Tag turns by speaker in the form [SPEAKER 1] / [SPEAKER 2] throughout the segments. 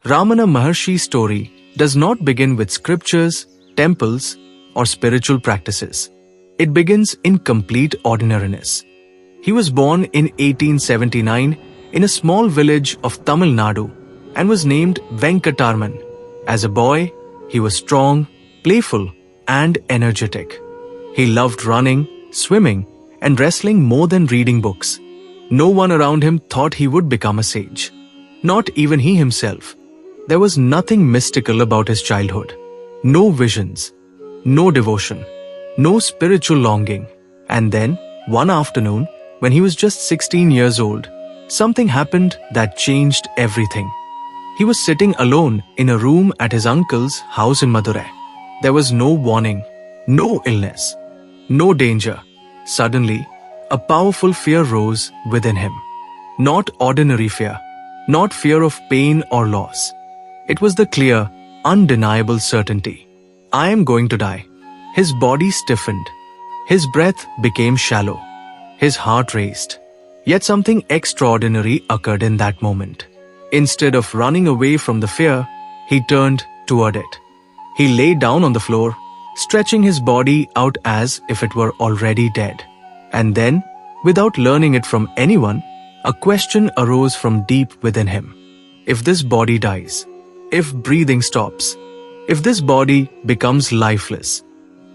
[SPEAKER 1] Ramana Maharshi's story does not begin with scriptures, temples, or spiritual practices. It begins in complete ordinariness. He was born in 1879 in a small village of Tamil Nadu and was named Venkatarman. As a boy, he was strong, playful, and energetic. He loved running, swimming, and wrestling more than reading books. No one around him thought he would become a sage. Not even he himself. There was nothing mystical about his childhood. No visions, no devotion, no spiritual longing. And then, one afternoon, when he was just 16 years old, something happened that changed everything. He was sitting alone in a room at his uncle's house in Madurai. There was no warning, no illness, no danger. Suddenly, a powerful fear rose within him. Not ordinary fear, not fear of pain or loss. It was the clear, undeniable certainty. I am going to die. His body stiffened. His breath became shallow. His heart raced. Yet something extraordinary occurred in that moment. Instead of running away from the fear, he turned toward it. He lay down on the floor, stretching his body out as if it were already dead. And then, without learning it from anyone, a question arose from deep within him. If this body dies, if breathing stops, if this body becomes lifeless,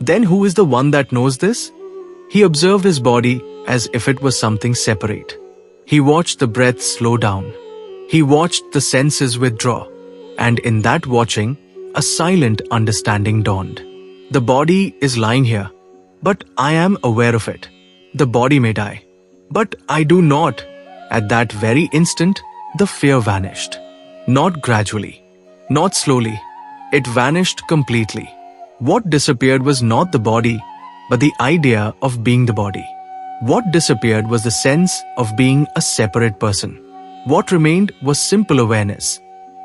[SPEAKER 1] then who is the one that knows this? He observed his body as if it was something separate. He watched the breath slow down. He watched the senses withdraw. And in that watching, a silent understanding dawned. The body is lying here, but I am aware of it. The body may die, but I do not. At that very instant, the fear vanished. Not gradually, not slowly. It vanished completely. What disappeared was not the body, but the idea of being the body. What disappeared was the sense of being a separate person. What remained was simple awareness,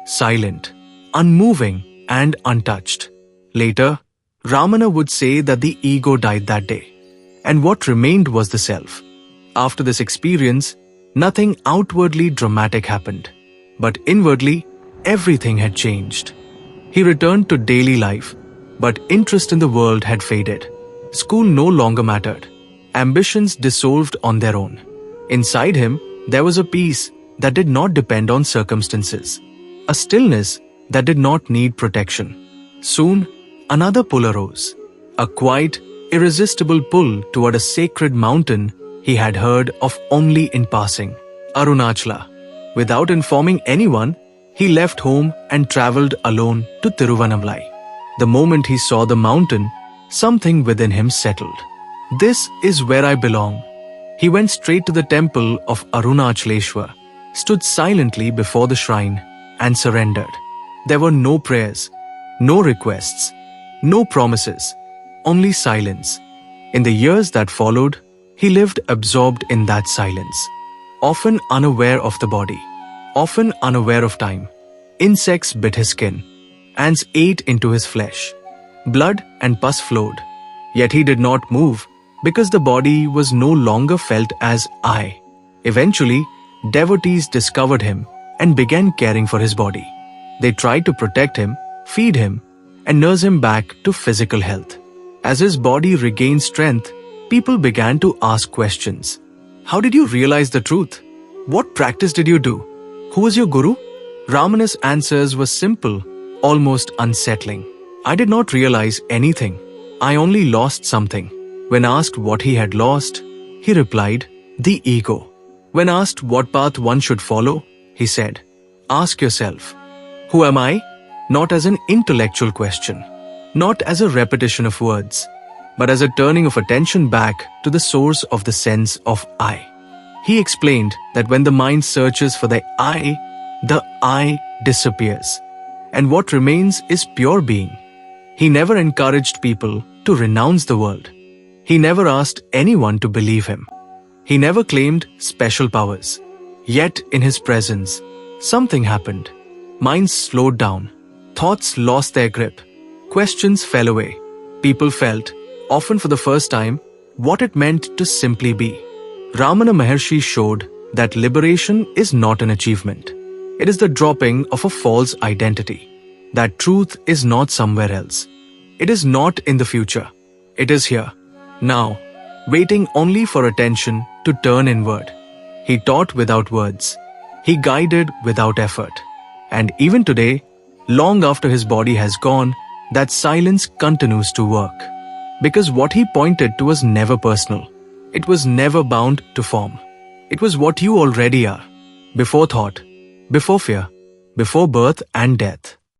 [SPEAKER 1] silent, unmoving, and untouched. Later, Ramana would say that the ego died that day, and what remained was the self. After this experience, nothing outwardly dramatic happened, but inwardly, everything had changed. He returned to daily life, but interest in the world had faded. School no longer mattered. Ambitions dissolved on their own. Inside him, there was a peace that did not depend on circumstances, a stillness that did not need protection. Soon, another pull arose, a quiet, irresistible pull toward a sacred mountain he had heard of only in passing, Arunachala. Without informing anyone, he left home and traveled alone to Tiruvannamalai. The moment he saw the mountain, something within him settled. This is where I belong. He went straight to the temple of Arunachaleshwar, stood silently before the shrine, and surrendered. There were no prayers, no requests, no promises, only silence. In the years that followed, he lived absorbed in that silence, often unaware of the body, often unaware of time. Insects bit his skin, ants ate into his flesh, blood and pus flowed. Yet he did not move because the body was no longer felt as I. Eventually, devotees discovered him and began caring for his body. They tried to protect him, feed him, and nurse him back to physical health. As his body regained strength, people began to ask questions. How did you realize the truth? What practice did you do? Who was your guru? Ramana's answers were simple, almost unsettling. I did not realize anything. I only lost something. When asked what he had lost, he replied, the ego. When asked what path one should follow, he said, ask yourself, who am I? Not as an intellectual question, not as a repetition of words, but as a turning of attention back to the source of the sense of I. He explained that when the mind searches for the I disappears, and what remains is pure being. He never encouraged people to renounce the world. He never asked anyone to believe him. He never claimed special powers. Yet in his presence, something happened. Minds slowed down. Thoughts lost their grip. Questions fell away. People felt, often for the first time, what it meant to simply be. Ramana Maharshi showed that liberation is not an achievement. It is the dropping of a false identity. That truth is not somewhere else. It is not in the future. It is here, now, waiting only for attention to turn inward. He taught without words. He guided without effort. And even today, long after his body has gone, that silence continues to work. Because what he pointed to was never personal. It was never bound to form. It was what you already are. Before thought, before fear, before birth and death.